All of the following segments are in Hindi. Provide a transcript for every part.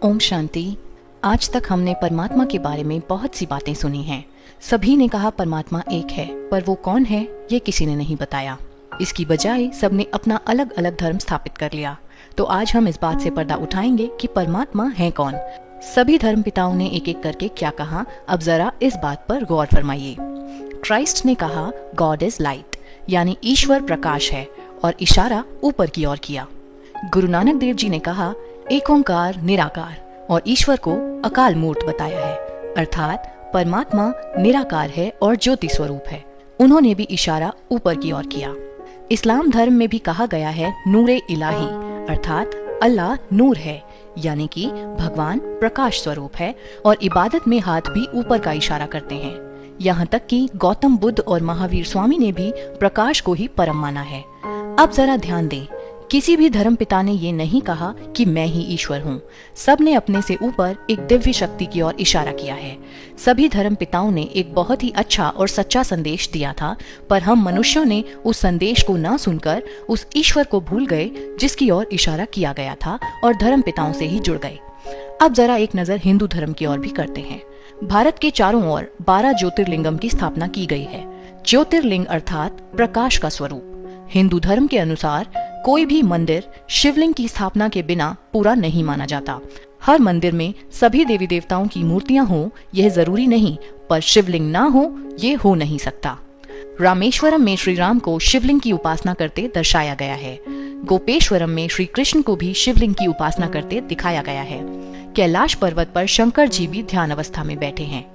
ओम शांति। आज तक हमने परमात्मा के बारे में बहुत सी बातें सुनी हैं। सभी ने कहा परमात्मा एक है, पर वो कौन है ये किसी ने नहीं बताया। इसकी बजाय सबने अपना अलग अलग धर्म स्थापित कर लिया। तो आज हम इस बात से पर्दा उठाएंगे कि परमात्मा है कौन। सभी धर्म पिताओं ने एक एक करके क्या कहा, अब जरा इस बात पर गौर फरमाइए। क्राइस्ट ने कहा गॉड इज लाइट, यानी ईश्वर प्रकाश है, और इशारा ऊपर की ओर किया। गुरु नानक देव जी ने कहा एक ओंकार निराकार, और ईश्वर को अकाल मूर्त बताया है, अर्थात परमात्मा निराकार है और ज्योति स्वरूप है। उन्होंने भी इशारा ऊपर की ओर किया। इस्लाम धर्म में भी कहा गया है नूरे इलाही, अर्थात अल्लाह नूर है, यानी कि भगवान प्रकाश स्वरूप है, और इबादत में हाथ भी ऊपर का इशारा करते हैं। यहाँ तक कि गौतम बुद्ध और महावीर स्वामी ने भी प्रकाश को ही परम माना है। अब जरा ध्यान दें, किसी भी धर्म पिता ने ये नहीं कहा कि मैं ही ईश्वर हूँ। सब ने अपने से ऊपर एक दिव्य शक्ति की ओर इशारा किया है। सभी धर्म पिताओं ने एक बहुत ही अच्छा और सच्चा संदेश दिया था, पर हम मनुष्यों ने उस संदेश को न सुनकर उस ईश्वर को भूल गए जिसकी ओर इशारा किया गया था, और धर्म पिताओं से ही जुड़ गए। अब जरा एक नजर हिंदू धर्म की ओर भी करते हैं। भारत के चारों ओर 12 ज्योतिर्लिंगम की स्थापना की गई है। ज्योतिर्लिंग अर्थात प्रकाश का स्वरूप। हिंदू धर्म के अनुसार कोई भी मंदिर शिवलिंग की स्थापना के बिना पूरा नहीं माना जाता। हर मंदिर में सभी देवी देवताओं की मूर्तियां हो यह जरूरी नहीं, पर शिवलिंग ना हो ये हो नहीं सकता। रामेश्वरम में श्री राम को शिवलिंग की उपासना करते दर्शाया गया है। गोपेश्वरम में श्री कृष्ण को भी शिवलिंग की उपासना करते दिखाया गया है। कैलाश पर्वत पर शंकर जी भी ध्यान अवस्था में बैठे हैं।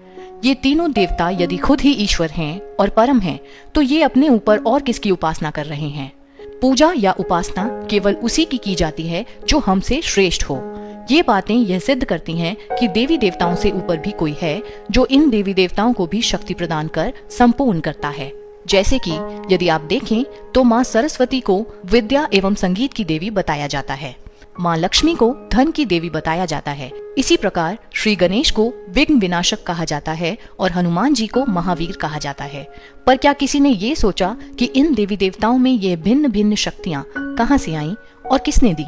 ये तीनों देवता यदि खुद ही ईश्वर हैं और परम हैं, तो ये अपने ऊपर और किसकी उपासना कर रहे हैं? पूजा या उपासना केवल उसी की जाती है जो हमसे श्रेष्ठ हो। ये बातें यह सिद्ध करती हैं कि देवी देवताओं से ऊपर भी कोई है जो इन देवी देवताओं को भी शक्ति प्रदान कर संपूर्ण करता है। जैसे कि यदि आप देखें तो माँ सरस्वती को विद्या एवं संगीत की देवी बताया जाता है, माँ लक्ष्मी को धन की देवी बताया जाता है। इसी प्रकार श्री गणेश को विघ्न विनाशक कहा जाता है और हनुमान जी को महावीर कहा जाता है। पर क्या किसी ने ये सोचा कि इन देवी देवताओं में ये भिन्न भिन्न शक्तियाँ कहाँ से आईं और किसने दी?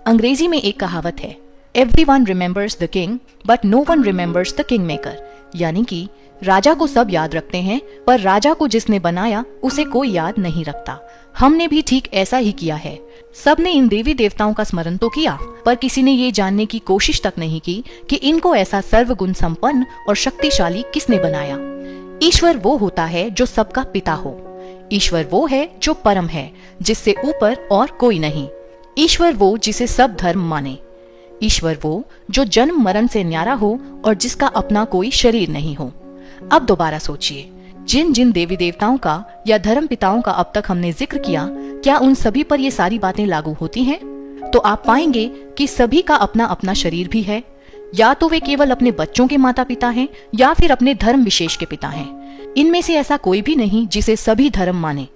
अंग्रेजी में एक कहावत है, everyone remembers the king but no one remembers the king maker, यानी कि राजा को सब याद रखते हैं, पर राजा को जिसने बनाया उसे कोई याद नहीं रखता। हमने भी ठीक ऐसा ही किया है। सबने इन देवी देवताओं का स्मरण तो किया, पर किसी ने ये जानने की कोशिश तक नहीं की कि इनको ऐसा सर्वगुण संपन्न और शक्तिशाली किसने बनाया। ईश्वर वो होता है जो सबका पिता हो। ईश्वर वो है जो परम है, जिससे ऊपर और कोई नहीं। ईश्वर वो जिसे सब धर्म माने। ईश्वर वो जो जन्म मरण से न्यारा हो और जिसका अपना कोई शरीर नहीं हो। अब दोबारा सोचिए, जिन जिन देवी देवताओं का या धर्म पिताओं का अब तक हमने जिक्र किया, क्या उन सभी पर ये सारी बातें लागू होती हैं? तो आप पाएंगे कि सभी का अपना अपना शरीर भी है। या तो वे केवल अपने बच्चों के माता पिता हैं, या फिर अपने धर्म विशेष के पिता हैं। इनमें से ऐसा कोई भी नहीं जिसे सभी धर्म माने।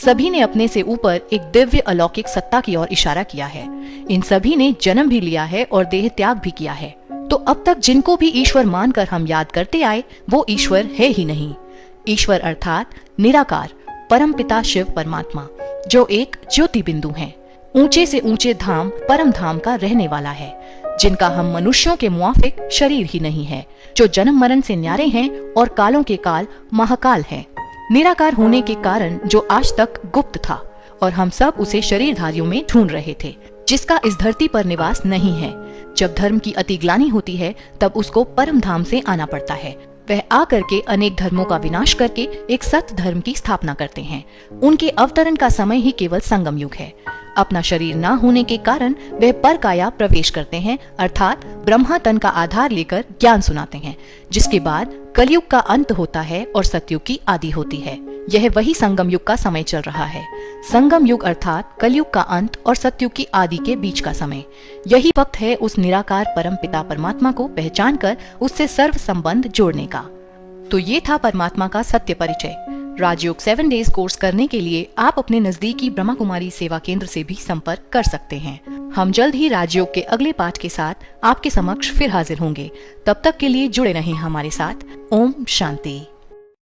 सभी ने अपने से ऊपर एक दिव्य अलौकिक सत्ता की ओर इशारा किया है। इन सभी ने जन्म भी लिया है और देह त्याग भी किया है। तो अब तक जिनको भी ईश्वर मानकर हम याद करते आए, वो ईश्वर है ही नहीं। ईश्वर अर्थात निराकार परम पिता शिव परमात्मा, जो एक ज्योति बिंदु है, ऊंचे से ऊंचे धाम परम धाम का रहने वाला है, जिनका हम मनुष्यों के मुआफिक शरीर ही नहीं है, जो जन्म मरण से न्यारे हैं और कालों के काल महाकाल है। निराकार होने के कारण जो आज तक गुप्त था और हम सब उसे शरीरधारियों में ढूंढ रहे थे, जिसका इस धरती पर निवास नहीं है। जब धर्म की अति ग्लानि होती है तब उसको परम धाम से आना पड़ता है। वह आकर के अनेक धर्मों का विनाश करके एक सत्य धर्म की स्थापना करते हैं। उनके अवतरण का समय ही केवल संगम युग है। अपना शरीर न होने के कारण वह पर काया प्रवेश करते हैं, अर्थात ब्रह्मा तन का आधार लेकर ज्ञान सुनाते हैं, जिसके बाद कलयुग का अंत होता है और सतयुग की आदि होती है। यह वही संगम युग का समय चल रहा है। संगम युग अर्थात कलयुग का अंत और सतयुग की आदि के बीच का समय। यही वक्त है उस निराकार परम पिता परमात्मा को पहचान कर उससे सर्व संबंध जोड़ने का। तो ये था परमात्मा का सत्य परिचय। राजयोग 7 डेज कोर्स करने के लिए आप अपने नजदीकी ब्रह्मा कुमारी सेवा केंद्र से भी संपर्क कर सकते हैं। हम जल्द ही राजयोग के अगले पाठ के साथ आपके समक्ष फिर हाजिर होंगे। तब तक के लिए जुड़े रहें हमारे साथ। ओम शांति।